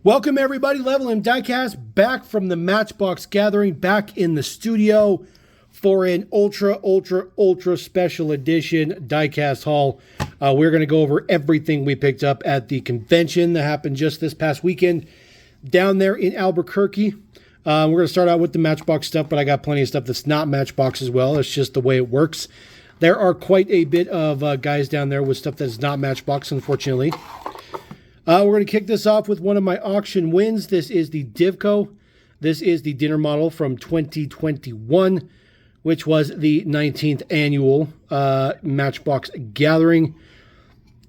Welcome everybody, LevelMDiecast back from the Matchbox Gathering, back in the studio for an ultra special edition diecast haul. We're going to go over everything we picked up at the convention that happened just this past weekend down there in Albuquerque. We're going to start out with the Matchbox stuff, but I got plenty of stuff that's not Matchbox as well. It's just the way it works. There are quite a bit of guys down there with stuff that's not Matchbox, unfortunately. We're going to kick this off with one of my auction wins. This is the Divco. This is the dinner model from 2021, which was the 19th annual Matchbox Gathering.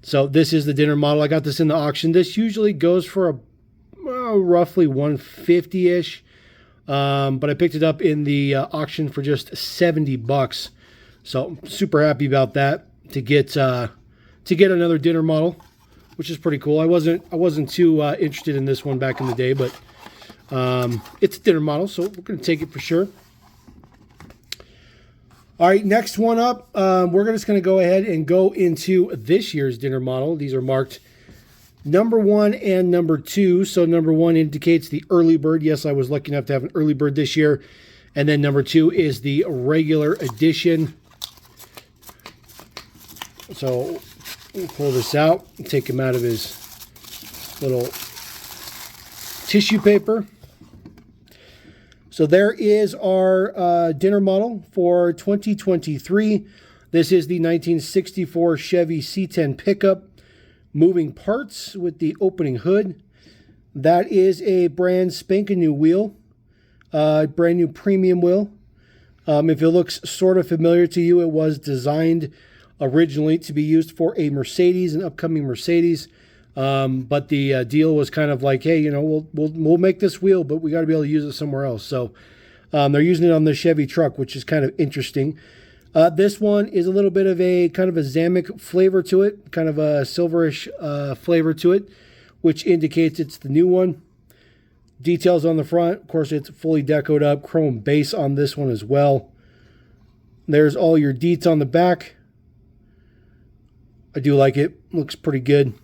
So this is the dinner model. I got this in the auction. This usually goes for roughly $150-ish, but I picked it up in the auction for just $70. So I'm super happy about that to get another dinner model, which is pretty cool. I wasn't too interested in this one back in the day, but it's a dinner model, so we're going to take it for sure. All right, next one up, we're just going to go ahead and go into this year's dinner model. These are marked number 1 and number 2. So number 1 indicates the early bird. Yes, I was lucky enough to have an early bird this year. And then number 2 is the regular edition. So we'll pull this out, take him out of his little tissue paper. So there is our dinner model for 2023. This is the 1964 Chevy C10 pickup, moving parts with the opening hood. That is a brand spanking new wheel, brand new premium wheel. If it looks sort of familiar to you, it was designed originally to be used for a Mercedes, an upcoming Mercedes, but the deal was kind of like, hey, you know, we'll make this wheel, but we got to be able to use it somewhere else. So they're using it on the Chevy truck, which is kind of interesting. This one is a little bit of a kind of a Zamic flavor to it, kind of a silverish flavor to it, which indicates it's the new one. Details on the front, of course, it's fully decoed up, chrome base on this one as well. There's all your deets on the back. I do like it. Looks pretty good.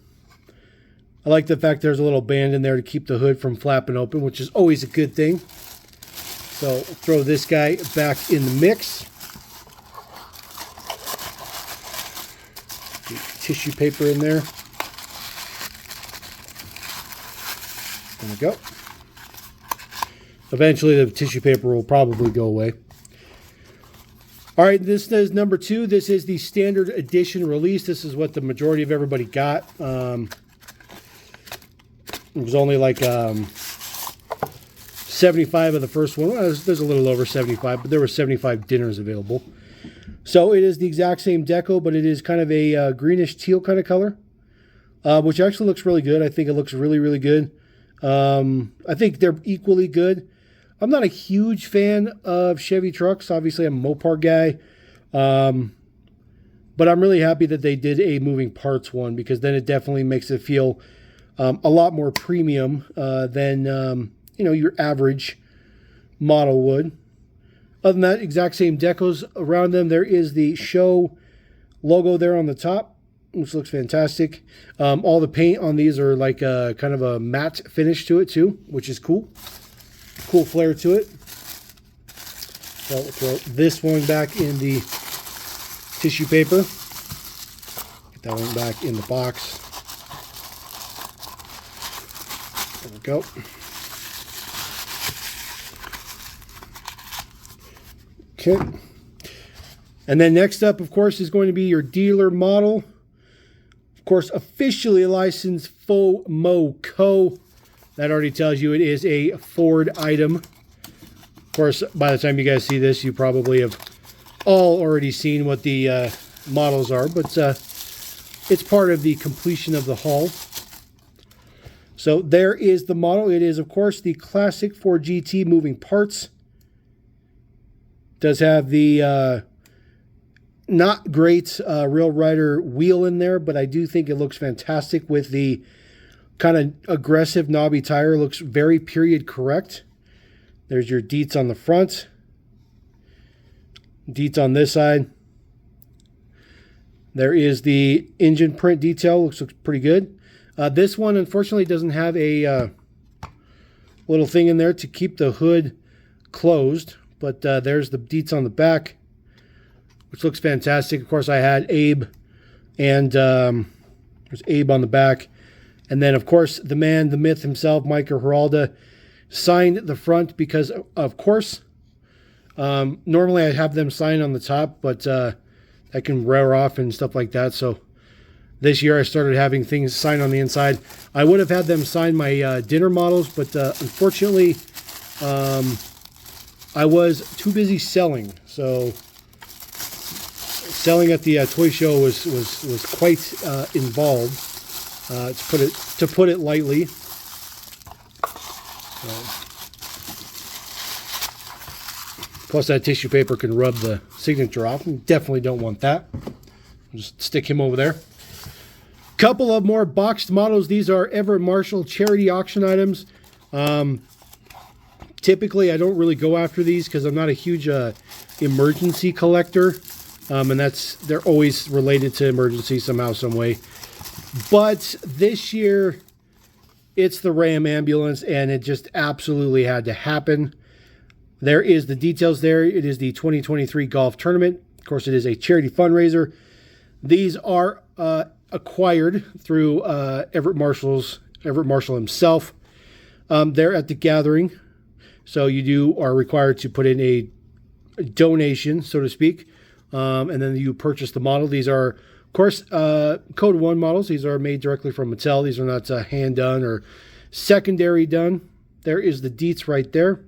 I like the fact there's a little band in there to keep the hood from flapping open, which is always a good thing. So throw this guy back in the mix. Tissue paper in there. There we go. Eventually the tissue paper will probably go away. All right, this is number 2. This is the standard edition release. This is what the majority of everybody got. It was only like 75 of the first one. Well, there's a little over 75, but there were 75 dinners available. So it is the exact same deco, but it is kind of a greenish teal kind of color, which actually looks really good. I think it looks really good. I think they're equally good. I'm not a huge fan of Chevy trucks. Obviously, I'm a Mopar guy. But I'm really happy that they did a moving parts one, because then it definitely makes it feel a lot more premium than you know, your average model would. Other than that, exact same decos around them. There is the show logo there on the top, which looks fantastic. All the paint on these are like kind of a matte finish to it too, which is cool. Cool flair to it. So we'll throw this one back in the tissue paper. Get that one back in the box. There we go. Okay. And then next up, of course, is going to be your dealer model. Of course, officially licensed FOMOCO. That already tells you it is a Ford item. Of course, by the time you guys see this, you probably have all already seen what the models are, but it's part of the completion of the haul. So there is the model. It is, of course, the classic Ford GT moving parts. Does have the not great Real Rider wheel in there, but I do think it looks fantastic with the kind of aggressive knobby tire. Looks very period correct. There's your deets on the front. Deets on this side. There is the engine print detail. Looks pretty good. This one, unfortunately, doesn't have a little thing in there to keep the hood closed. But there's the deets on the back, which looks fantastic. Of course, I had Abe, and there's Abe on the back. And then, of course, the man, the myth himself, Micah Geralda, signed the front because, of course, normally I have them sign on the top, but I can wear off and stuff like that. So this year I started having things signed on the inside. I would have had them sign my dinner models, but unfortunately, I was too busy selling. So selling at the toy show was quite involved, to put it lightly. Plus that tissue paper can rub the signature off. You definitely don't want that. Just stick him over there. Couple of more boxed models. These are Everett Marshall charity auction items. Typically, I don't really go after these because I'm not a huge emergency collector. And they're always related to emergency somehow, some way. But this year, it's the Ram ambulance, and it just absolutely had to happen. There is the details there. It is the 2023 golf tournament. Of course, it is a charity fundraiser. These are acquired through Everett Marshall himself. They're at the gathering. So you are required to put in a donation, so to speak, and then you purchase the model. These are, of course, Code 1 models. These are made directly from Mattel. These are not hand done or secondary done. There is the deets right there.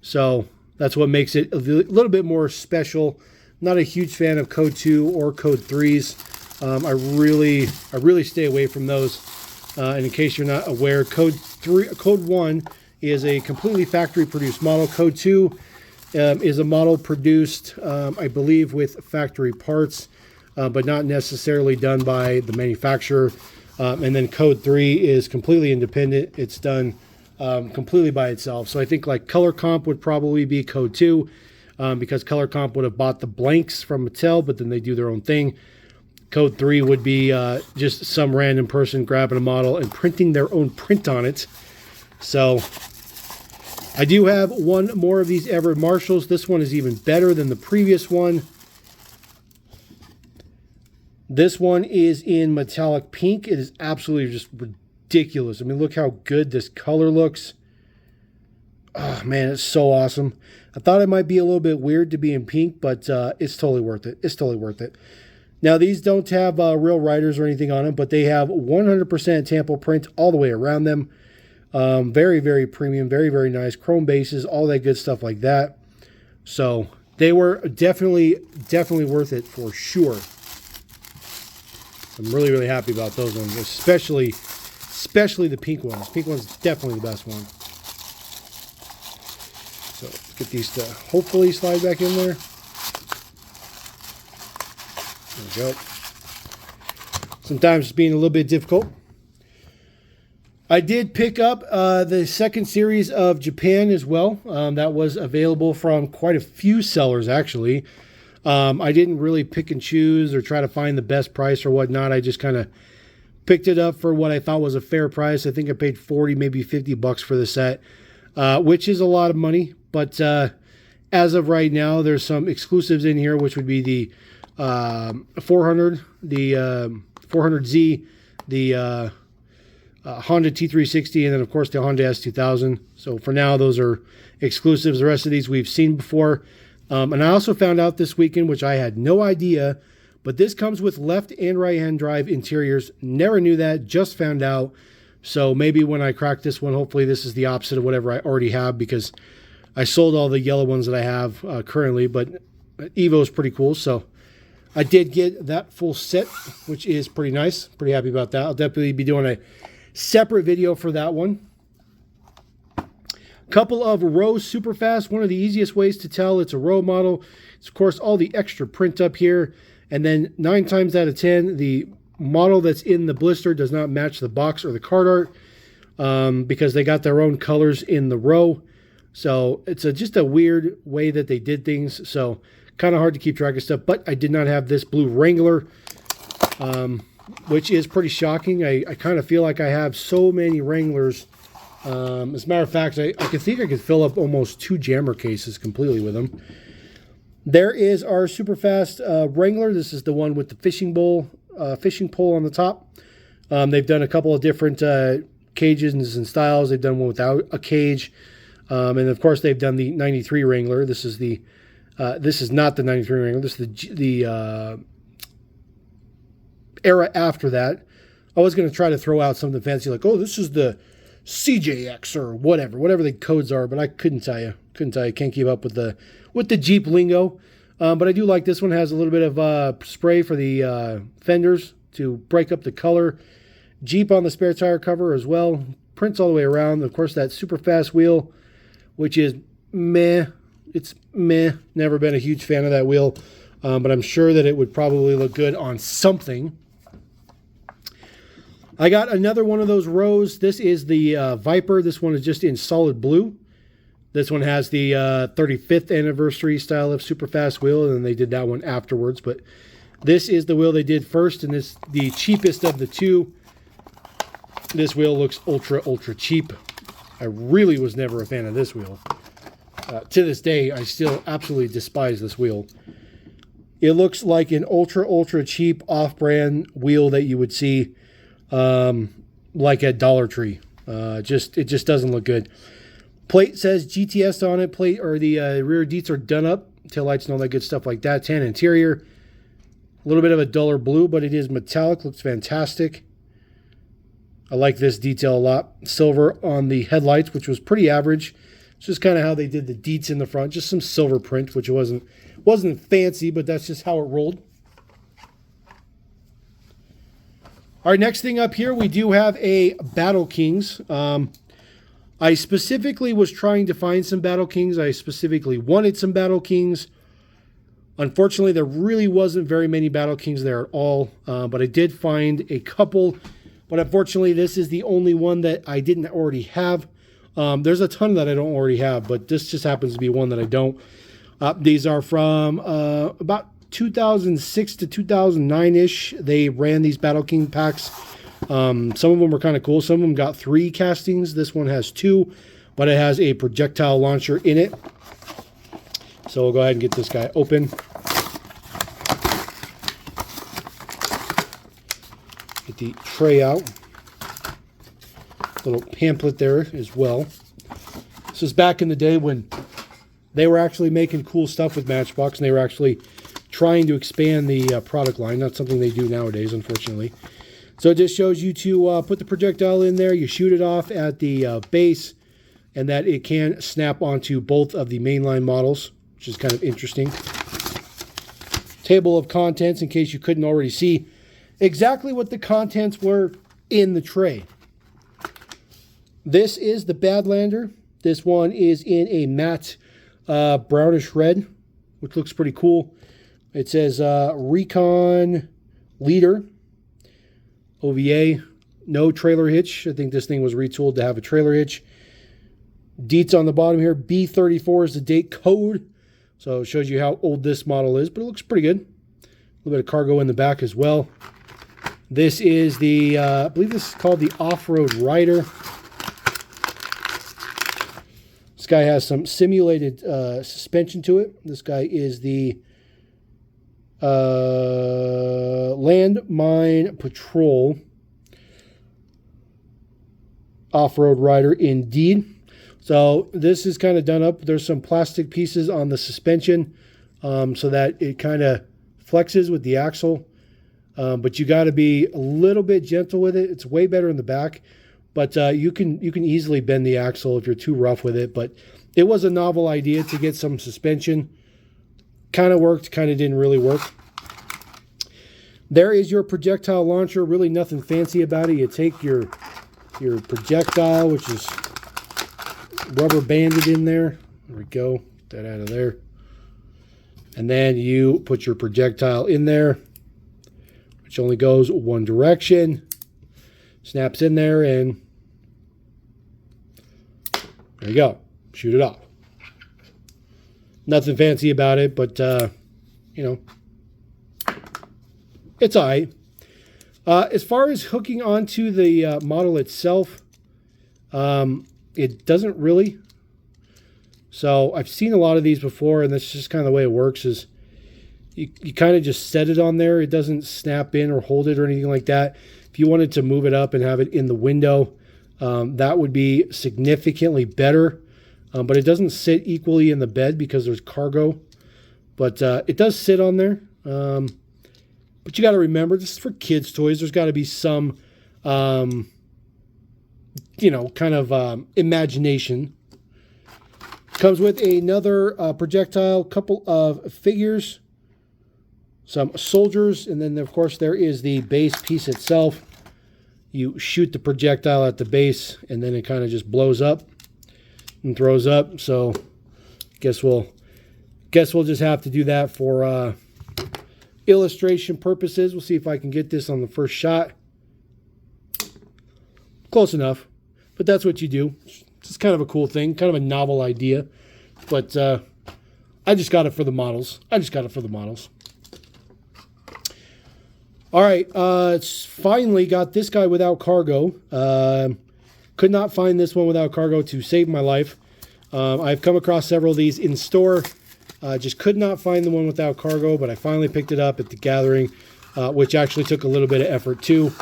So that's what makes it a little bit more special. Not a huge fan of Code 2 or Code 3s. I really stay away from those. And in case you're not aware, Code 1 is a completely factory-produced model. Code 2 is a model produced, I believe, with factory parts, but not necessarily done by the manufacturer. And then Code 3 is completely independent. It's done completely by itself. So I think like Color Comp would probably be Code 2, because Color Comp would have bought the blanks from Mattel, but then they do their own thing. Code 3 would be just some random person grabbing a model and printing their own print on it. So I do have one more of these Everett Marshalls. This one is even better than the previous one. This one is in metallic pink. It is absolutely just ridiculous. I mean, look how good this color looks. Oh, man, it's so awesome. I thought it might be a little bit weird to be in pink, but it's totally worth it. It's totally worth it. Now, these don't have real riders or anything on them, but they have 100% Tampo print all the way around them. Very, very premium, very, very nice. Chrome bases, all that good stuff like that. So they were definitely worth it for sure. I'm really, really happy about those ones, especially the pink ones. Pink one's definitely the best one. So let's get these to hopefully slide back in there. There we go. Sometimes it's being a little bit difficult. I did pick up the second series of Japan as well. That was available from quite a few sellers, actually. I didn't really pick and choose or try to find the best price or whatnot. I just kind of picked it up for what I thought was a fair price. I think I paid 40, maybe 50 bucks for the set, which is a lot of money. But as of right now, there's some exclusives in here, which would be the 400, the 400Z, the Honda T360, and then, of course, the Honda S2000. So for now, those are exclusives. The rest of these we've seen before. And I also found out this weekend, which I had no idea, but this comes with left and right-hand drive interiors. Never knew that, just found out. So maybe when I crack this one, hopefully this is the opposite of whatever I already have, because I sold all the yellow ones that I have currently, but Evo is pretty cool. So I did get that full set, which is pretty nice. Pretty happy about that. I'll definitely be doing a separate video for that one. Couple of Rose Superfast. One of the easiest ways to tell it's a Row model. It's, of course, all the extra print up here. And then 9 times out of 10, the model that's in the blister does not match the box or the card art, because they got their own colors in the Row. So it's just a weird way that they did things. So kind of hard to keep track of stuff. But I did not have this blue Wrangler, which is pretty shocking. I kind of feel like I have so many Wranglers As a matter of fact, I think I could fill up almost 2 jammer cases completely with them. There is our Superfast Wrangler. This is the one with the fishing pole on the top. They've done a couple of different cages and styles. They've done one without a cage, and of course they've done the '93 Wrangler. This is not the '93 Wrangler. This is the era after that. I was going to try to throw out something fancy like, oh, this is the CJX or whatever the codes are, but I couldn't tell you. Can't keep up with the Jeep lingo. But I do like this one. It has a little bit of spray for the fenders to break up the color. Jeep on the spare tire cover as well. Prints all the way around. Of course, that Superfast wheel, which is meh. It's meh. Never been a huge fan of that wheel. But I'm sure that it would probably look good on something. I got another one of those rows. This is the Viper. This one is just in solid blue. This one has the 35th anniversary style of Superfast wheel, and then they did that one afterwards. But this is the wheel they did first, and this the cheapest of the two. This wheel looks ultra cheap. I really was never a fan of this wheel. To this day, I still absolutely despise this wheel. It looks like an ultra cheap off-brand wheel that you would see like at Dollar Tree. It just doesn't look good. Plate says GTS on it. Plate or the rear deets are done up. Taillights and all that good stuff like that. Tan interior. A little bit of a duller blue, but it is metallic. Looks fantastic. I like this detail a lot. Silver on the headlights, which was pretty average. It's just kind of how they did the deets in the front. Just some silver print, which wasn't fancy, but that's just how it rolled. All right, next thing up here, we do have a Battle Kings. I specifically was trying to find some Battle Kings. I specifically wanted some Battle Kings. Unfortunately, there really wasn't very many Battle Kings there at all, but I did find a couple. But unfortunately, this is the only one that I didn't already have. There's a ton that I don't already have, but this just happens to be one that I don't. These are from about 2006 to 2009-ish. They ran these Battle King packs. Some of them were kind of cool. Some of them got 3 castings. This one has 2, but it has a projectile launcher in it. So we'll go ahead and get this guy open. Get the tray out. Little pamphlet there as well. This is back in the day when they were actually making cool stuff with Matchbox, and they were actually trying to expand the product line. Not something they do nowadays, unfortunately. So it just shows you to put the projectile in there. You shoot it off at the base, and that it can snap onto both of the mainline models, which is kind of interesting. Table of contents, in case you couldn't already see exactly what the contents were in the tray. This is the Badlander. This one is in a matte brownish red, which looks pretty cool. It says Recon Leader, OVA, no trailer hitch. I think this thing was retooled to have a trailer hitch. Deets on the bottom here. B34 is the date code. So it shows you how old this model is, but it looks pretty good. A little bit of cargo in the back as well. This is the, I believe this is called the Off-Road Rider. This guy has some simulated suspension to it. This guy is the Landmine Patrol Off-Road Rider indeed. So this is kind of done up. There's some plastic pieces on the suspension so that it kind of flexes with the axle. But you got to be a little bit gentle with it. It's way better in the back. But you can easily bend the axle if you're too rough with it. But it was a novel idea to get some suspension. Kind of worked, kind of didn't really work. There is your projectile launcher. Really nothing fancy about it. You take your projectile, which is rubber banded in there. There we go. Get that out of there. And then you put your projectile in there, which only goes one direction. Snaps in there, and there you go. Shoot it off. Nothing fancy about it, but, you know, it's all right. As far as hooking onto the model itself, it doesn't really. So I've seen a lot of these before, and that's just kind of the way it works is you kind of just set it on there. It doesn't snap in or hold it or anything like that. If you wanted to move it up and have it in the window, that would be significantly better. But it doesn't sit equally in the bed because there's cargo. But it does sit on there. But you got to remember, this is for kids' toys. There's got to be some, you know, kind of imagination. Comes with another projectile, couple of figures, some soldiers, and then, of course, there is the base piece itself. You shoot the projectile at the base, and then it kind of just blows up and throws up. So, guess we'll just have to do that for illustration purposes. We'll see if I can get this on the first shot. Close enough, but that's what you do. It's kind of a cool thing, kind of a novel idea, but I just got it for the models. All right, finally got this guy without cargo. Could not find this one without cargo to save my life. I've come across several of these in store. Just could not find the one without cargo, but I finally picked it up at the gathering, which actually took a little bit of effort too.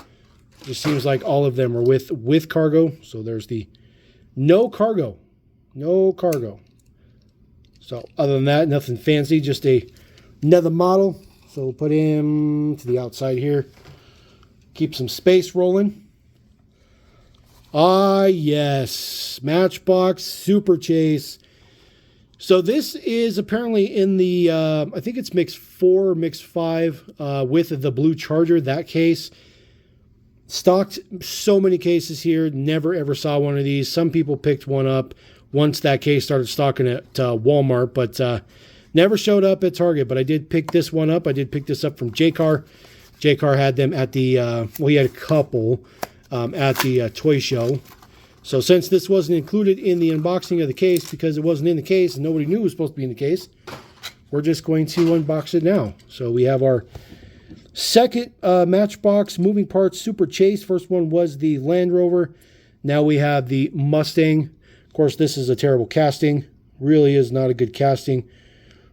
Just seems like all of them are with cargo. So there's the no cargo. So other than that, nothing fancy, just another model. So we'll put him to the outside here. Keep some space rolling. Ah, yes. Matchbox Super Chase. So this is apparently in the, I think it's mix 4 or mix 5 with the blue Charger, that case. Stocked so many cases here. Never ever saw one of these. Some people picked one up once that case started stocking at Walmart, but never showed up at Target. But I did pick this one up. I did pick this up from J-Car. J-Car had them at the, well, he had a couple at the toy show. So since this wasn't included in the unboxing of the case because it wasn't in the case and nobody knew it was supposed to be in the case, we're just going to unbox it now. So we have our second Matchbox moving parts Super Chase. First one was the Land Rover. Now we have the Mustang. Of course, this is a terrible casting. Really is not a good casting.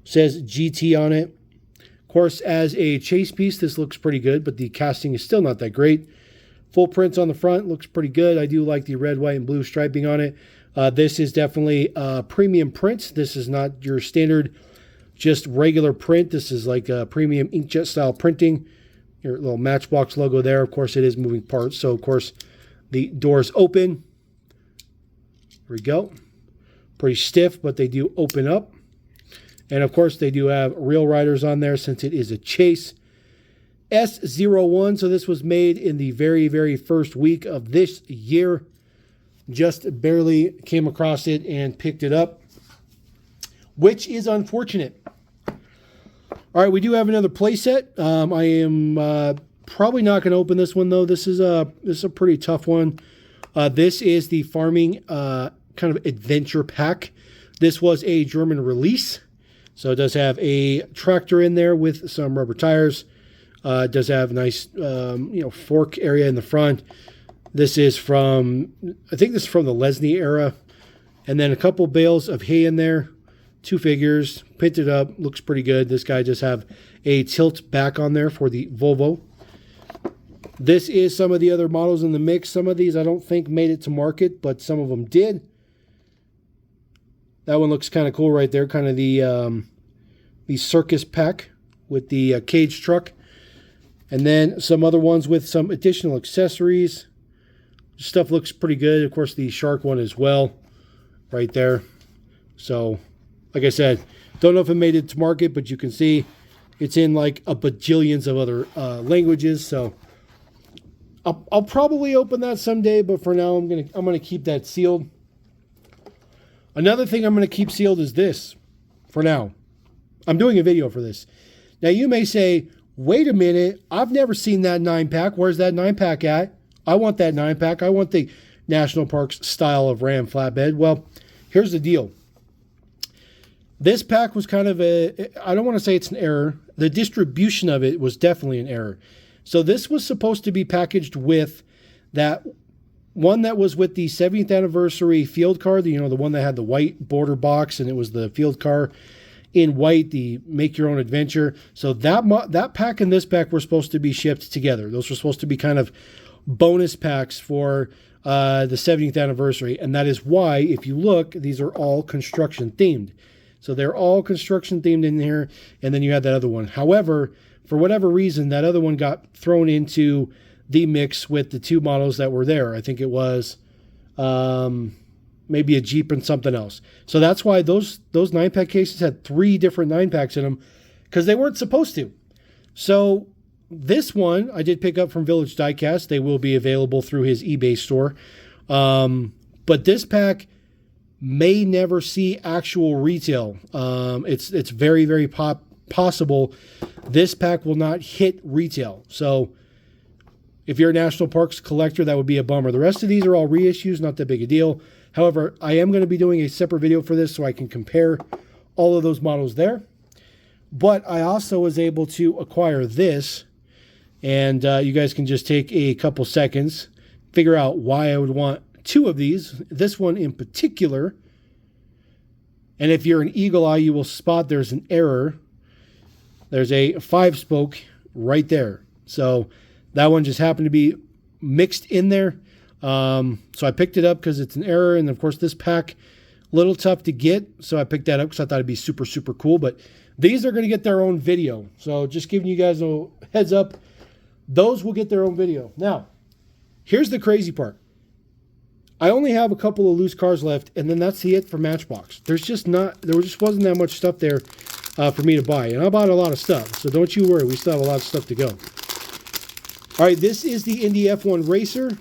Says GT on it. Of course, as a chase piece, this looks pretty good, but the casting is still not that great. Full prints on the front, looks pretty good. I do like the red, white, and blue striping on it. This is definitely premium print. This is not your standard, just regular print. This is like a premium inkjet style printing. Your little Matchbox logo there. Of course, it is moving parts. So, of course, the doors open. There we go. Pretty stiff, but they do open up. And, of course, they do have real riders on there since it is a Chase. S01, so this was made in the very, very first week of this year. Just barely came across it and picked it up, which is unfortunate. All right, we do have another playset. I am probably not going to open this one, though. This is a pretty tough one. This is the farming kind of adventure pack. This was a German release, so it does have a tractor in there with some rubber tires. It does have a nice, fork area in the front. This is from, I think this is from the Lesney era. And then a couple bales of hay in there. 2 figures, painted up, looks pretty good. This guy just have a tilt back on there for the Volvo. This is some of the other models in the mix. Some of these I don't think made it to market, but some of them did. That one looks kind of cool right there, kind of the circus pack with the cage truck. And then some other ones with some additional accessories. Stuff looks pretty good. Of course, the shark one as well, right there. So, like I said, don't know if it made it to market, but you can see it's in like a bajillions of other languages. So, I'll probably open that someday, but for now, I'm gonna keep that sealed. Another thing I'm gonna keep sealed is this. For now, I'm doing a video for this. Now, you may say, wait a minute, I've never seen that 9-pack. Where's that 9-pack at? I want that 9-pack. I want the National Parks style of Ram flatbed. Well, here's the deal. This pack was kind of I don't want to say it's an error. The distribution of it was definitely an error. So this was supposed to be packaged with that one that was with the 70th anniversary field car, the one that had the white border box, and it was the field car in white, the make your own adventure. So that pack and this pack were supposed to be shipped together. Those were supposed to be kind of bonus packs for the 70th anniversary. And that is why, if you look, these are all construction themed. So they're all construction themed in here. And then you had that other one. However, for whatever reason, that other one got thrown into the mix with the two models that were there. I think it was maybe a Jeep and something else. So that's why those 9-pack cases had 3 different 9-packs in them, because they weren't supposed to. So this one I did pick up from Village Diecast. They will be available through his eBay store. But this pack may never see actual retail. It's very, very possible this pack will not hit retail. So if you're a National Parks collector, that would be a bummer. The rest of these are all reissues, not that big a deal. However, I am going to be doing a separate video for this so I can compare all of those models there. But I also was able to acquire this, and you guys can just take a couple seconds, figure out why I would want 2 of these, this one in particular. And if you're an eagle eye, you will spot there's an error. There's a 5-spoke right there. So that one just happened to be mixed in there. So I picked it up because it's an error. And of course, this pack, a little tough to get. So I picked that up because I thought it'd be super, super cool. But these are going to get their own video. So just giving you guys a heads up, those will get their own video. Now, here's the crazy part. I only have a couple of loose cars left, and then that's it for Matchbox. There just wasn't that much stuff there for me to buy. And I bought a lot of stuff. So don't you worry. We still have a lot of stuff to go. All right, this is the Indy F1 Racer.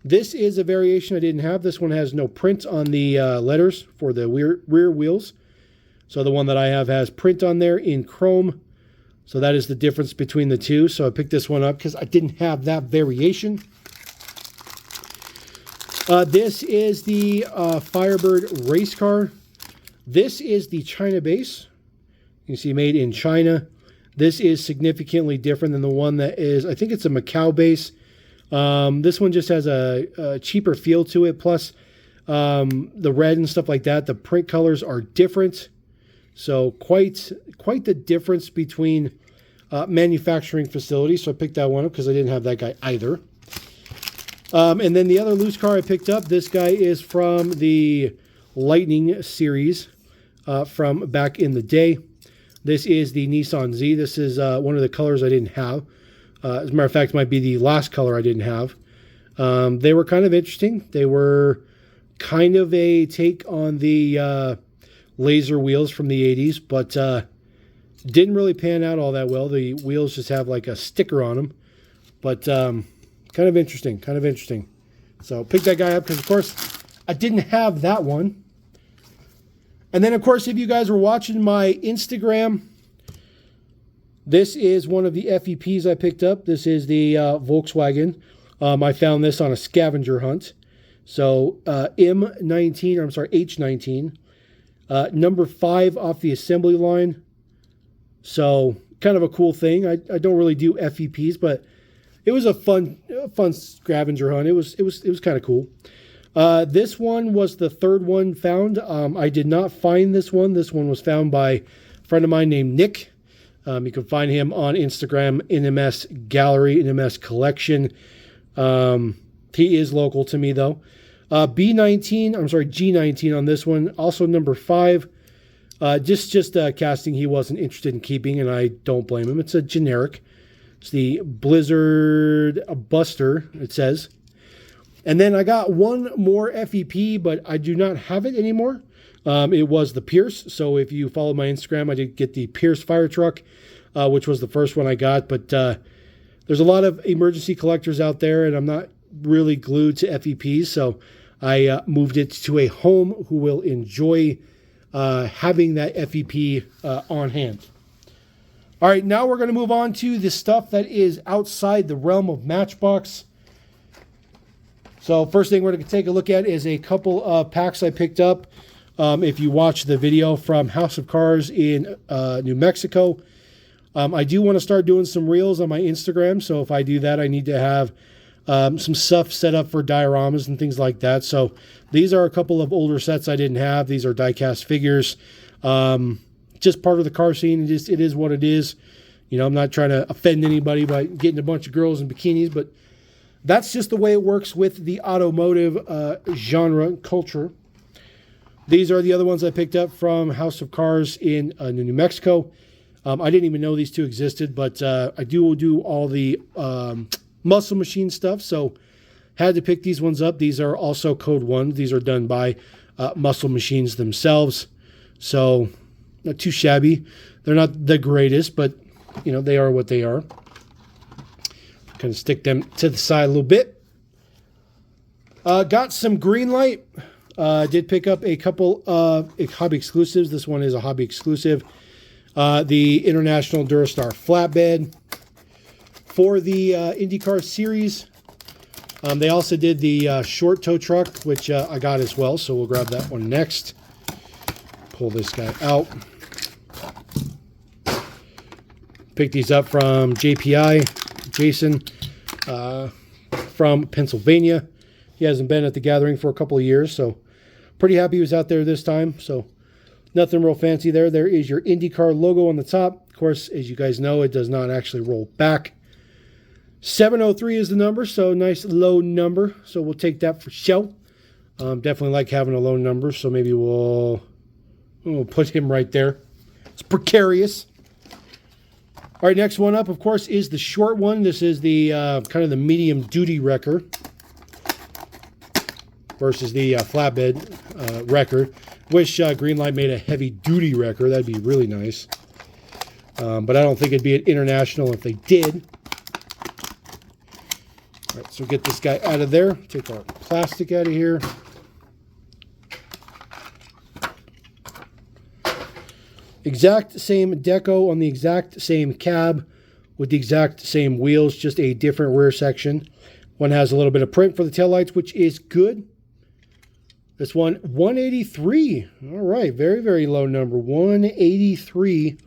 This is a variation I didn't have. This one has no print on the letters for the rear wheels. So the one that I have has print on there in chrome. So that is the difference between the two. So I picked this one up because I didn't have that variation. This is the Firebird race car. This is the China base. You can see made in China. This is significantly different than the one that is, I think it's a Macau base. This one just has a cheaper feel to it. Plus, the red and stuff like that, the print colors are different. So quite the difference between manufacturing facilities. So I picked that one up because I didn't have that guy either. And then the other loose car I picked up, this guy is from the Lightning series from back in the day. This is the Nissan Z. This is one of the colors I didn't have. As a matter of fact, it might be the last color I didn't have. They were kind of interesting. They were kind of a take on the laser wheels from the 80s, but didn't really pan out all that well. The wheels just have like a sticker on them. But kind of interesting, So pick that guy up because, of course, I didn't have that one. And then, of course, if you guys were watching my Instagram, this is one of the FEPs I picked up. This is the Volkswagen. I found this on a scavenger hunt. So H19, number 5 off the assembly line. So kind of a cool thing. I don't really do FEPs, but it was a fun scavenger hunt. It was kind of cool. This one was the third one found. I did not find this one. This one was found by a friend of mine named Nick. You can find him on Instagram, NMS Gallery, NMS Collection. He is local to me, though. G19 on this one. Also number 5. Just casting he wasn't interested in keeping, and I don't blame him. It's a generic. It's the Blizzard Buster, it says. And then I got one more FEP, but I do not have it anymore. It was the Pierce. So if you follow my Instagram, I did get the Pierce fire truck, which was the first one I got. But there's a lot of emergency collectors out there, and I'm not really glued to FEPs. So I moved it to a home who will enjoy having that FEP on hand. All right, now we're going to move on to the stuff that is outside the realm of Matchbox. So first thing we're going to take a look at is a couple of packs I picked up. If you watch the video from House of Cars in New Mexico, I do want to start doing some reels on my Instagram. So if I do that, I need to have some stuff set up for dioramas and things like that. So these are a couple of older sets I didn't have. These are diecast figures. Just part of the car scene. It is what it is. You know, I'm not trying to offend anybody by getting a bunch of girls in bikinis, but that's just the way it works with the automotive genre culture. These are the other ones I picked up from House of Cars in New Mexico. I didn't even know these two existed, but I do all the muscle machine stuff, so had to pick these ones up. These are also Code 1. These are done by muscle machines themselves, so not too shabby. They're not the greatest, but you know, they are what they are. Kind of stick them to the side a little bit. Got some Greenlight. Did pick up a couple of hobby exclusives. This one is a hobby exclusive. The International Durastar flatbed. For the IndyCar series, they also did the short tow truck, which I got as well, so we'll grab that one next. Pull this guy out. Picked these up from JPI, Jason, from Pennsylvania. He hasn't been at the gathering for a couple of years, so pretty happy he was out there this time. So nothing real fancy there. There is your IndyCar logo on the top. Of course, as you guys know, it does not actually roll back. 703 is the number, so nice low number. So we'll take that for show. Definitely like having a low number, so maybe we'll put him right there. It's precarious. All right, next one up, of course, is the short one. This is the kind of the medium duty wrecker versus the flatbed wrecker. Wish Greenlight made a heavy duty wrecker. That'd be really nice. But I don't think it'd be an international if they did. All right, so get this guy out of there. Take our plastic out of here. Exact same deco on the exact same cab with the exact same wheels, just a different rear section. One has a little bit of print for the taillights, which is good. This one, 183. All right, very, very low number, 183.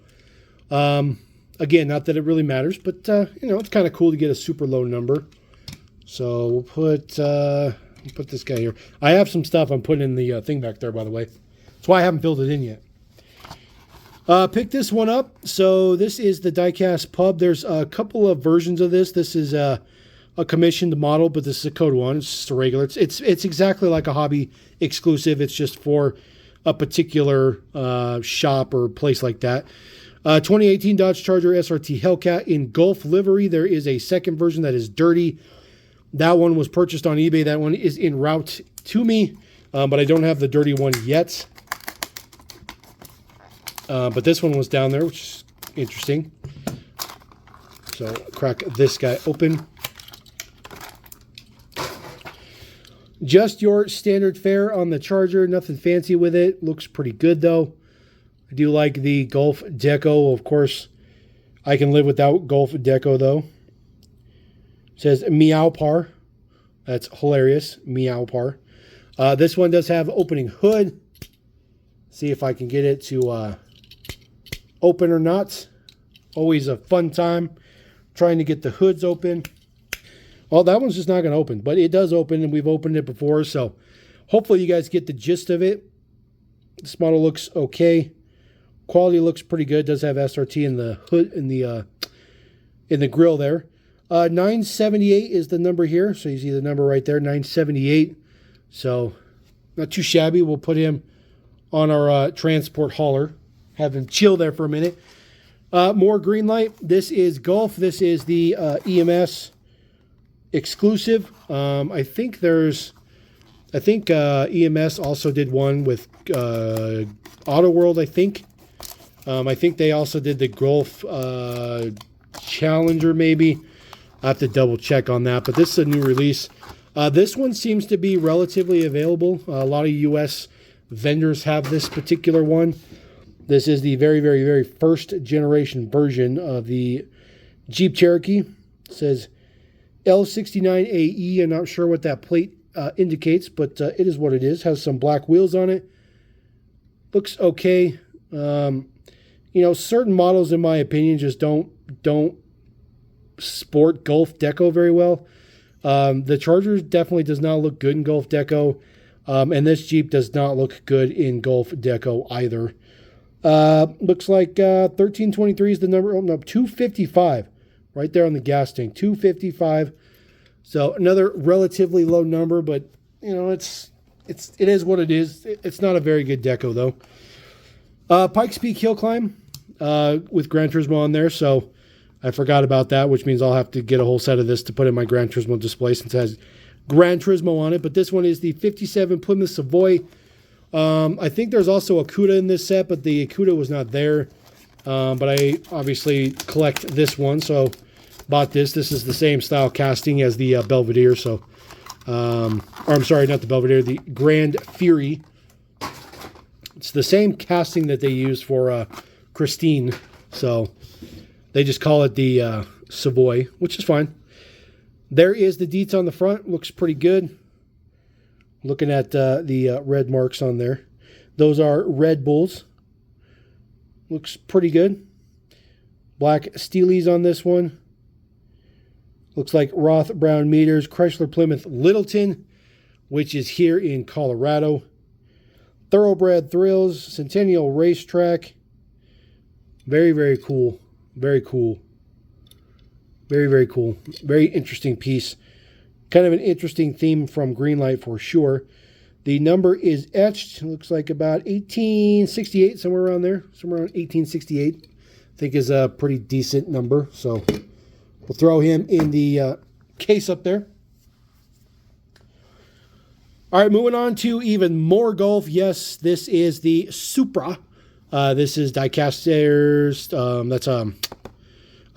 Again, not that it really matters, but, you know, it's kind of cool to get a super low number. So we'll put this guy here. I have some stuff I'm putting in the thing back there, by the way. That's why I haven't filled it in yet. Pick this one up. So this is the Diecast Pub. There's a couple of versions of this. This is a commissioned model, but this is a Code 1. It's just a regular. It's exactly like a hobby exclusive. It's just for a particular shop or place like that. 2018 Dodge Charger SRT Hellcat in Gulf livery. There is a second version that is dirty. That one was purchased on eBay. That one is en route to me, but I don't have the dirty one yet. But this one was down there, which is interesting. So crack this guy open. Just your standard fare on the Charger. Nothing fancy with it. Looks pretty good, though. I do like the Gulf deco. Of course, I can live without Gulf deco, though. It says Meow Par. That's hilarious. Meow Par. This one does have opening hood. See if I can get it to open or not. Always a fun time trying to get the hoods open. Well, that one's just not going to open, but it does open, and we've opened it before, so hopefully you guys get the gist of it. This model looks okay. Quality looks pretty good. It does have SRT in the hood, in the grill there. 978 is the number here, so you see the number right there, 978. So not too shabby. We'll put him on our transport hauler. Have him chill there for a minute. More Greenlight. This is Gulf. This is the EMS exclusive. I think EMS also did one with Auto World, I think. I think they also did the Gulf Challenger, maybe. I have to double check on that, but this is a new release. This one seems to be relatively available. A lot of US vendors have this particular one. This is the very, very, very first generation version of the Jeep Cherokee. It says L69AE. I'm not sure what that plate indicates, but it is what it is. Has some black wheels on it. Looks okay. You know, certain models, in my opinion, just don't sport Gulf deco very well. The Charger definitely does not look good in Gulf Deco. And this Jeep does not look good in Gulf Deco either. Looks like 1323 is the number. Oh, no, 255. Right there on the gas tank. 255. So another relatively low number, but you know, it is what it is. It's not a very good deco though. Pikes Peak Hill Climb with Gran Turismo on there, so I forgot about that, which means I'll have to get a whole set of this to put in my Gran Turismo display since it has Gran Turismo on it. But this one is the 57 Plymouth Savoy. I think there's also a CUDA in this set, but the CUDA was not there. But I obviously collect this one, so bought this. This is the same style casting as the Belvedere, so or I'm sorry, not the Belvedere, the Grand Fury. It's the same casting that they use for Christine, so they just call it the Savoy, which is fine. There is the deets on the front. Looks pretty good. Looking at the red marks on there. Those are Red Bulls. Looks pretty good. Black Steelies on this one. Looks like Roth Brown meters. Chrysler Plymouth Littleton, which is here in Colorado. Thoroughbred Thrills. Centennial Racetrack. Very, very cool. Very cool. Very, very cool. Very interesting piece. Kind of an interesting theme from Greenlight for sure. The number is etched. Looks like about 1868, somewhere around there. Somewhere around 1868. I think is a pretty decent number. So we'll throw him in the case up there. All right, moving on to even more Golf. Yes, this is the Supra. This is Diecasters. That's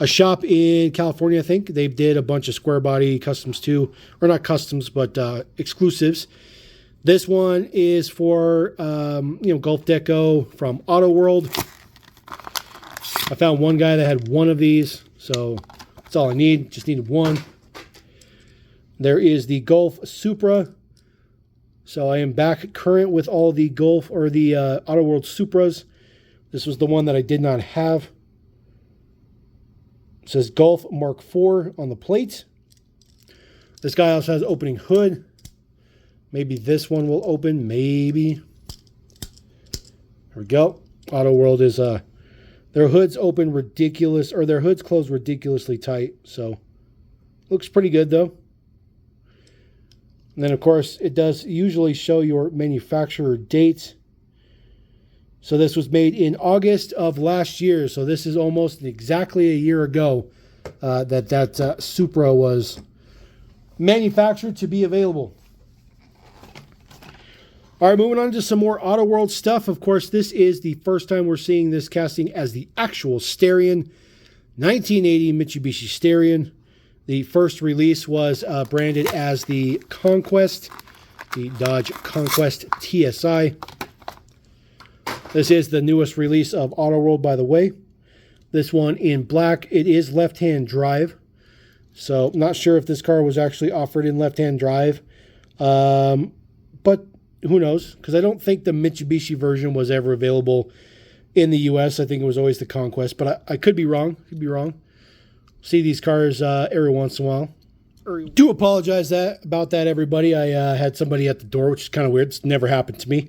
a shop in California, I think. They did a bunch of square body customs too. Or not customs, but exclusives. This one is for, Gulf Deco from Auto World. I found one guy that had one of these, so that's all I need. Just needed one. There is the Golf Supra. So I am back current with all the Golf or the Auto World Supras. This was the one that I did not have. It says Golf Mark IV on the plate. This guy also has opening hood. Maybe this one will open. Maybe. There we go. Auto World is their hoods open ridiculous, or their hoods close ridiculously tight. So looks pretty good though. And then of course it does usually show your manufacturer date. So this was made in August of last year. So this is almost exactly a year ago that Supra was manufactured to be available. All right, moving on to some more Auto World stuff. Of course, this is the first time we're seeing this casting as the actual Starion. 1980 Mitsubishi Starion. The first release was branded as the Conquest, the Dodge Conquest TSI. This is the newest release of Auto World, by the way. This one in black. It is left-hand drive. So, not sure if this car was actually offered in left-hand drive. But who knows? Because I don't think the Mitsubishi version was ever available in the U.S. I think it was always the Conquest. But I could be wrong. Could be wrong. See these cars every once in a while. Do apologize about that, everybody. I had somebody at the door, which is kind of weird. It's never happened to me.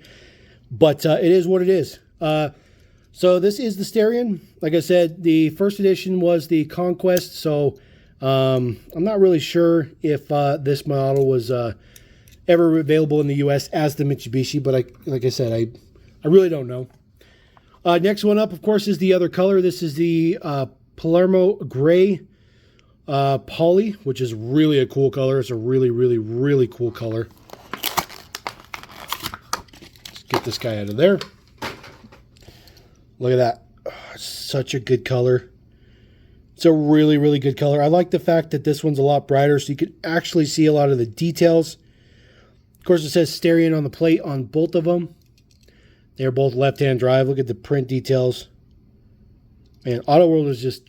But it is what it is. So this is the Starion. Like I said, the first edition was the Conquest. So I'm not really sure if this model was ever available in the U.S. as the Mitsubishi. But like I said, I really don't know. Next one up, of course, is the other color. This is the Palermo Gray Poly, which is really a cool color. It's a really, really, really cool color. Get this guy out of there. Look at that. Oh, such a good color. It's a really, really good color. I like the fact that this one's a lot brighter so you can actually see a lot of the details. Of course, it says Starion on the plate on both of them. They're both left-hand drive. Look at the print details. Man, Auto World is just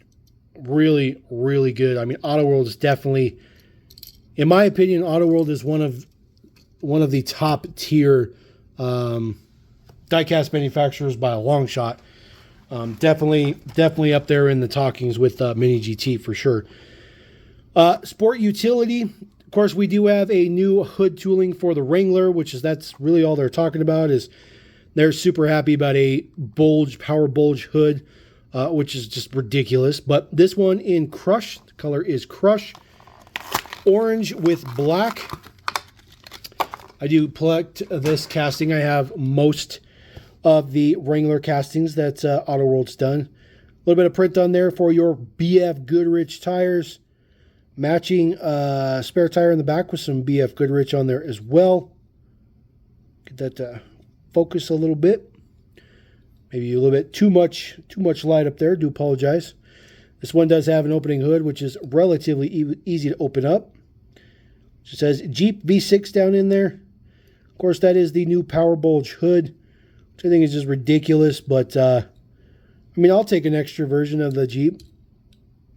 really, really good. I mean, Auto World is definitely, in my opinion, Auto World is one of the top tier diecast manufacturers by a long shot. Definitely up there in the talkings with Mini GT for sure. Sport utility. Of course, we do have a new hood tooling for the Wrangler, that's really all they're talking about. Is they're super happy about a power bulge hood, which is just ridiculous. But this one in Crush, the color is Crush, orange with black. I do collect this casting. I have most of the Wrangler castings that Auto World's done. A little bit of print on there for your BF Goodrich tires. Matching spare tire in the back with some BF Goodrich on there as well. Get that to focus a little bit. Maybe a little bit too much light up there. Do apologize. This one does have an opening hood, which is relatively easy to open up. It says Jeep V6 down in there. Of course, that is the new Power Bulge hood, which I think is just ridiculous. But I mean, I'll take an extra version of the Jeep.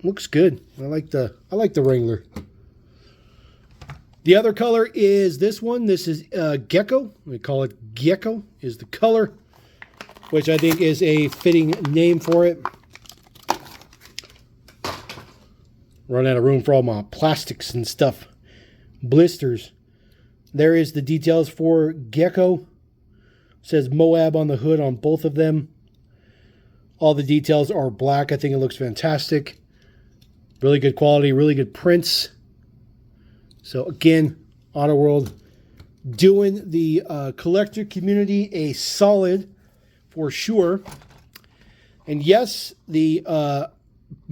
Looks good. I like the Wrangler. The other color is this one. This is Gecko. We call it Gecko is the color, which I think is a fitting name for it. Run out of room for all my plastics and stuff. Blisters. There is the details for Gecko. It says Moab on the hood on both of them. All the details are black. I think it looks fantastic. Really good quality, really good prints. So again, Auto World doing the collector community a solid for sure. And yes, the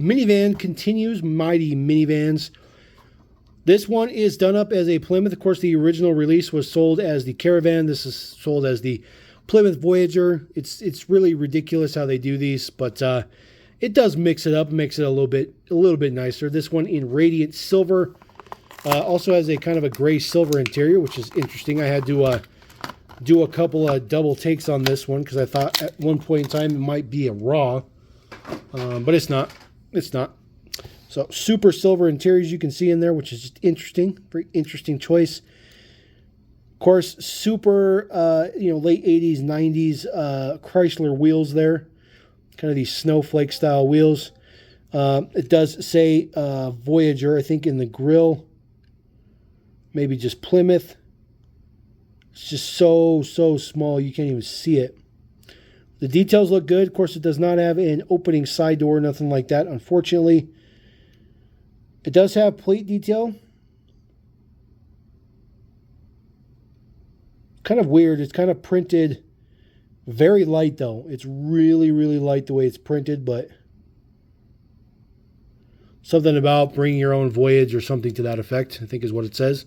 minivan continues, Mighty Minivans. This one is done up as a Plymouth. Of course, the original release was sold as the Caravan. This is sold as the Plymouth Voyager. It's really ridiculous how they do these, but it does mix it up, makes it a little bit nicer. This one in radiant silver, also has a kind of a gray silver interior, which is interesting. I had to do a couple of double takes on this one because I thought at one point in time it might be a raw, but it's not. It's not. So super silver interiors you can see in there, which is just interesting. Very interesting choice. Of course, super late 80s, 90s Chrysler wheels there. Kind of these snowflake style wheels. It does say Voyager, I think, in the grill. Maybe just Plymouth. It's just so small you can't even see it. The details look good. Of course, it does not have an opening side door, nothing like that, unfortunately. It does have plate detail. Kind of weird. It's kind of printed very light, though. It's really light the way it's printed, but something about bringing your own voyage or something to that effect, I think is what it says.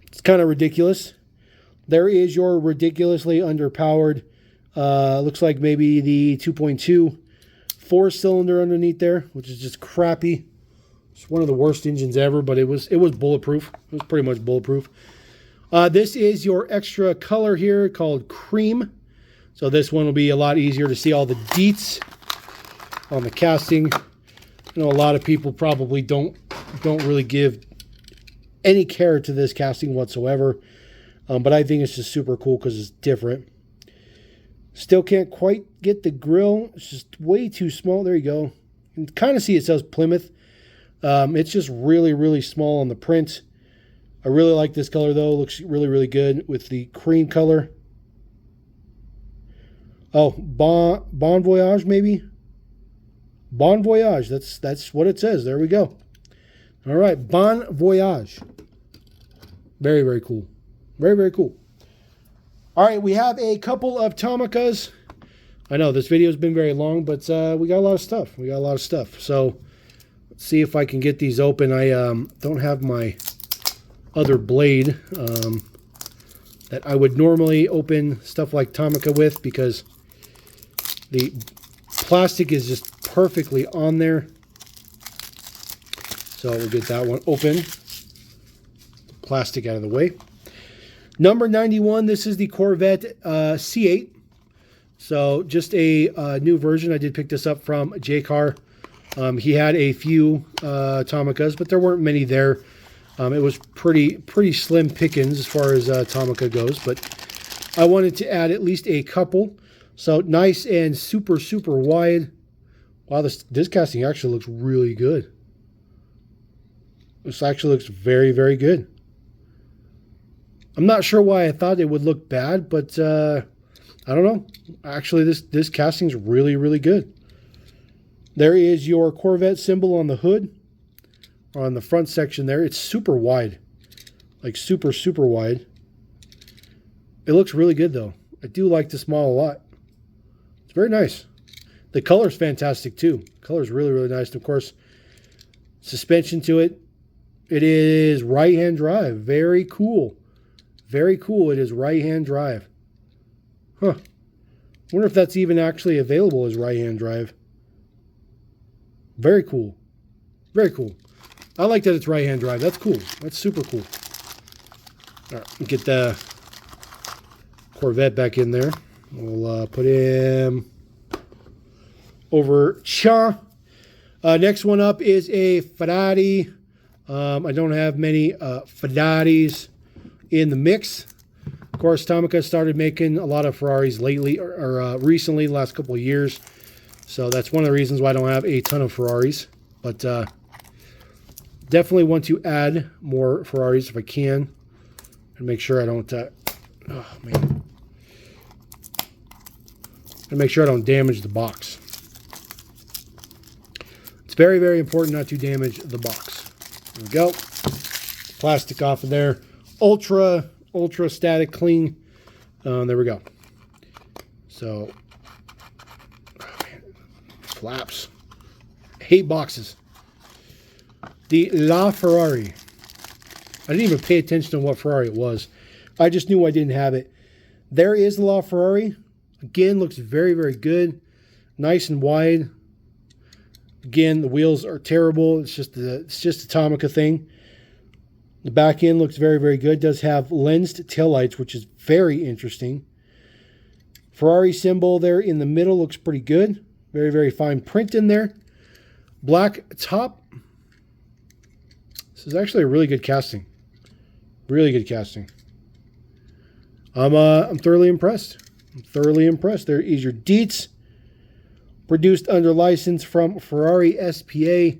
It's kind of ridiculous. There is your ridiculously underpowered, looks like maybe the 2.2 4-cylinder underneath there, which is just crappy. It's one of the worst engines ever, but it was bulletproof. It was pretty much bulletproof. This is your extra color here called Cream. So this one will be a lot easier to see all the deets on the casting. I know a lot of people probably don't really give any care to this casting whatsoever. But I think it's just super cool because it's different. Still can't quite get the grill. It's just way too small. There you go. You can kind of see it says Plymouth. It's just really small on the print. I really like this color though. It looks really good with the cream color. Oh, Bon Voyage maybe? Bon Voyage. That's what it says. There we go. All right, Bon Voyage. Very cool. Very cool. All right, we have a couple of Tomicas. I know this video has been very long, but we got a lot of stuff. So let's see if I can get these open. I don't have my other blade that I would normally open stuff like Tomica with because the plastic is just perfectly on there. So we'll get that one open. Plastic out of the way. Number 91, this is the Corvette C8. So just a new version. I did pick this up from J-Car. He had a few Tomicas, but there weren't many there. It was pretty slim pickings as far as Tomica goes, but I wanted to add at least a couple. So nice and super wide. Wow, this casting actually looks really good. This actually looks very, very good. I'm not sure why I thought it would look bad, but I don't know. Actually, this casting's really, really good. There is your Corvette symbol on the hood, or on the front section there. It's super wide, like super, super wide. It looks really good, though. I do like this model a lot. It's very nice. The color's fantastic, too. The color's really, really nice. And of course, suspension to it. It is right-hand drive. Very cool. Very cool. It is right-hand drive. Huh. I wonder if that's even actually available as right-hand drive. Very cool. Very cool. I like that it's right-hand drive. That's cool. That's super cool. All right, get the Corvette back in there. We'll put him over cha. Next one up is a Ferrari. I don't have many Ferraris in the mix. Of course, Tomica started making a lot of Ferraris lately, or recently, the last couple of years. So that's one of the reasons why I don't have a ton of Ferraris. But definitely want to add more Ferraris if I can, and make sure I don't. Oh man. And make sure I don't damage the box. It's very, very important not to damage the box. There we go. Plastic off of there. Ultra static clean. There we go. So, oh man, flaps. I hate boxes. The LaFerrari. I didn't even pay attention to what Ferrari it was. I just knew I didn't have it. There is the LaFerrari. Again, looks very, very good. Nice and wide. Again, the wheels are terrible. It's just a Tomica thing. The back end looks very, very good. Does have lensed taillights, which is very interesting. Ferrari symbol there in the middle looks pretty good. Very, very fine print in there. Black top. This is actually a really good casting. Really good casting. I'm thoroughly impressed. I'm thoroughly impressed. There is your deets. Produced under license from Ferrari SPA.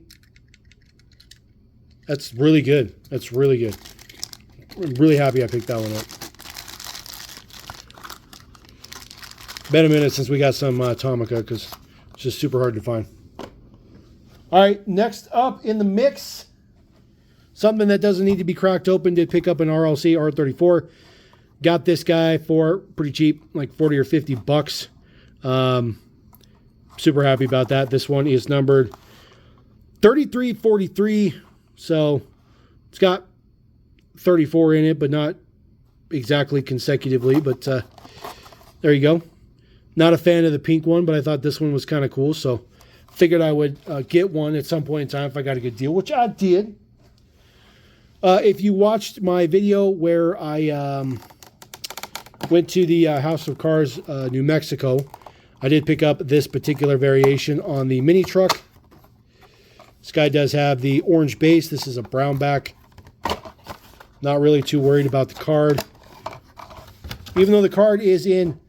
That's really good. That's really good. I'm really happy I picked that one up. Been a minute since we got some Tomica because it's just super hard to find. All right, next up in the mix, something that doesn't need to be cracked open. Did pick up an RLC R34. Got this guy for pretty cheap, like 40 or 50 bucks. Super happy about that. This one is numbered 3343. So it's got 34 in it, but not exactly consecutively. But there you go. Not a fan of the pink one, but I thought this one was kind of cool. So figured I would get one at some point in time if I got a good deal, which I did. If you watched my video where I went to the House of Cars, New Mexico, I did pick up this particular variation on the mini truck. This guy does have the orange base. This is a brown back. Not really too worried about the card. Even though the card is in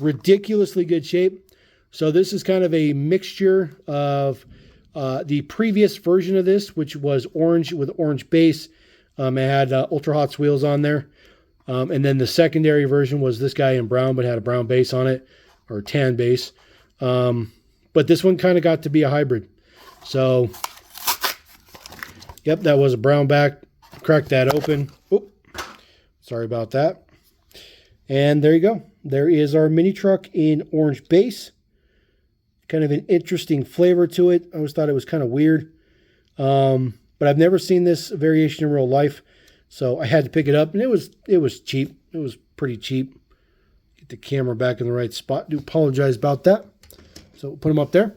ridiculously good shape. So this is kind of a mixture of the previous version of this, which was orange with orange base. It had Ultra Hot's wheels on there. And then the secondary version was this guy in brown, but had a brown base on it, or tan base. But this one kind of got to be a hybrid. So, yep, that was a brown back. Cracked that open. Oop, sorry about that. And there you go. There is our mini truck in orange base. Kind of an interesting flavor to it. I always thought it was kind of weird. But I've never seen this variation in real life. So I had to pick it up, and it was cheap. It was pretty cheap. Get the camera back in the right spot. Do apologize about that. So we'll put them up there.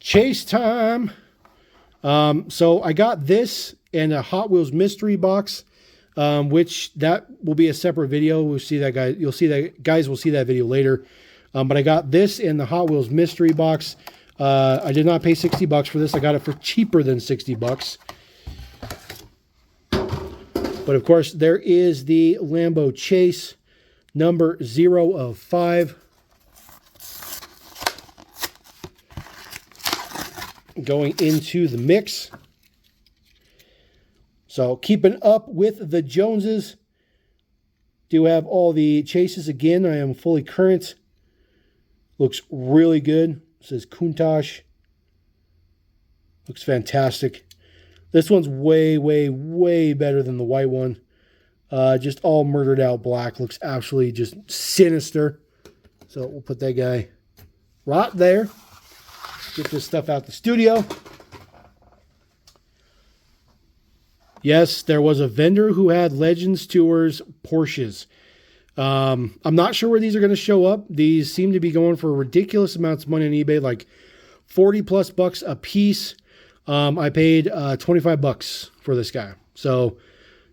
Chase time. So I got this and a Hot Wheels mystery box, which that will be a separate video. We'll see that, guys. You'll see that, guys. Will see that video later. But I got this in the Hot Wheels mystery box. I did not pay 60 bucks for this. I got it for cheaper than 60 bucks. But of course, there is the Lambo Chase, number 0 of 5. going into the mix. So keeping up with the Joneses. Do have all the chases again. I am fully current. Looks really good. It says Countach. Looks fantastic. This one's way, way, way better than the white one. Just all murdered out black. Looks absolutely just sinister. So we'll put that guy right there. Get this stuff out the studio. Yes, there was a vendor who had Legends Tours Porsches. I'm not sure where these are going to show up. These seem to be going for ridiculous amounts of money on eBay, like 40 plus bucks a piece. I paid 25 bucks for this guy. So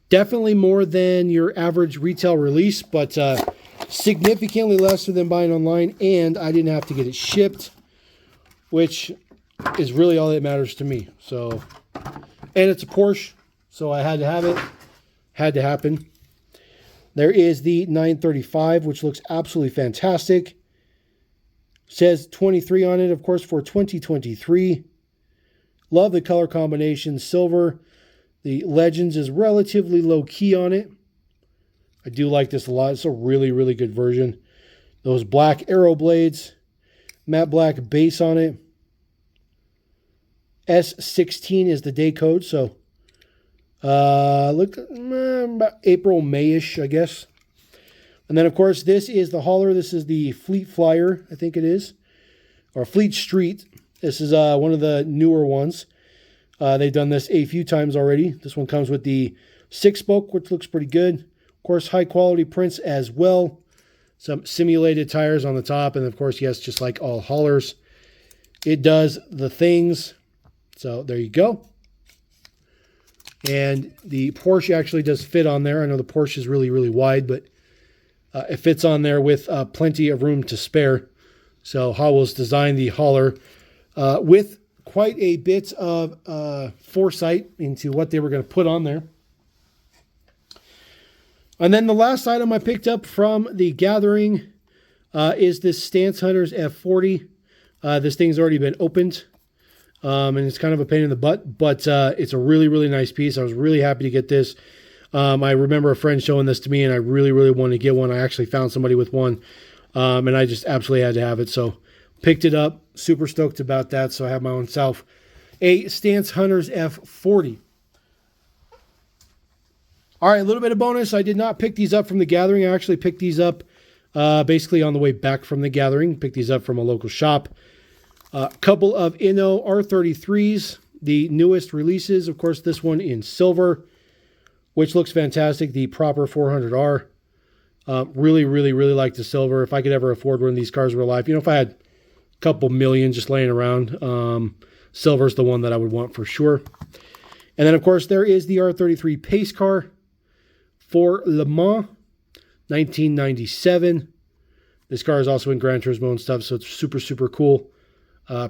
definitely more than your average retail release, but significantly lesser than buying online. And I didn't have to get it shipped, which is really all that matters to me. So, and it's a Porsche. So I had to have it. Had to happen. There is the 935, which looks absolutely fantastic. Says 23 on it, of course, for 2023. Love the color combination. Silver. The Legends is relatively low key on it. I do like this a lot. It's a really, really good version. Those black arrow blades. Matte black base on it. S16 is the day code, so look about April, May-ish, I guess. And then, of course, this is the hauler. This is the Fleet Flyer, I think it is, or Fleet Street. This is one of the newer ones. They've done this a few times already. This one comes with the 6-spoke, which looks pretty good. Of course, high-quality prints as well. Some simulated tires on the top. And, of course, yes, just like all haulers, it does the things. So there you go. And the Porsche actually does fit on there. I know the Porsche is really, really wide, but it fits on there with plenty of room to spare. So Howell's designed the hauler with quite a bit of foresight into what they were going to put on there. And then the last item I picked up from the gathering is this Stance Hunters F40. This thing's already been opened. And it's kind of a pain in the butt, but it's a really, really nice piece. I was really happy to get this. I remember a friend showing this to me, and I really, really wanted to get one. I actually found somebody with one, and I just absolutely had to have it. So picked it up. Super stoked about that. So I have my own self a Stance Hunters F40. All right, a little bit of bonus. I did not pick these up from the gathering. I actually picked these up basically on the way back from the gathering. Picked these up from a local shop. A couple of Inno R33s, the newest releases. Of course, this one in silver, which looks fantastic. The proper 400R. Really, really, really like the silver. If I could ever afford one of these cars in real life, if I had a couple million just laying around, silver's the one that I would want for sure. And then, of course, there is the R33 pace car for Le Mans, 1997. This car is also in Gran Turismo and stuff, so it's super, super cool.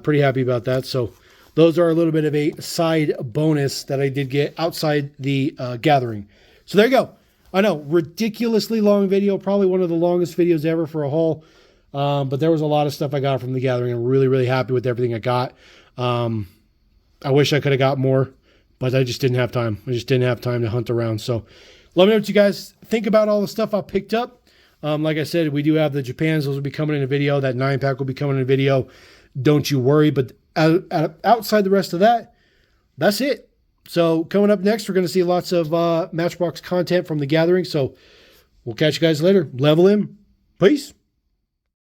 Pretty happy about that. So those are a little bit of a side bonus that I did get outside the gathering. So there you go. I know, ridiculously long video, probably one of the longest videos ever for a haul. But there was a lot of stuff I got from the gathering. I'm really, really happy with everything I got. I wish I could have got more, but I just didn't have time. I just didn't have time to hunt around. So let me know what you guys think about all the stuff I picked up. Like I said, we do have the Japans. Those will be coming in a video. That 9-pack will be coming in a video. Don't you worry. But outside the rest of that, that's it. So coming up next, we're going to see lots of Matchbox content from the gathering. So we'll catch you guys later. Level M. Peace.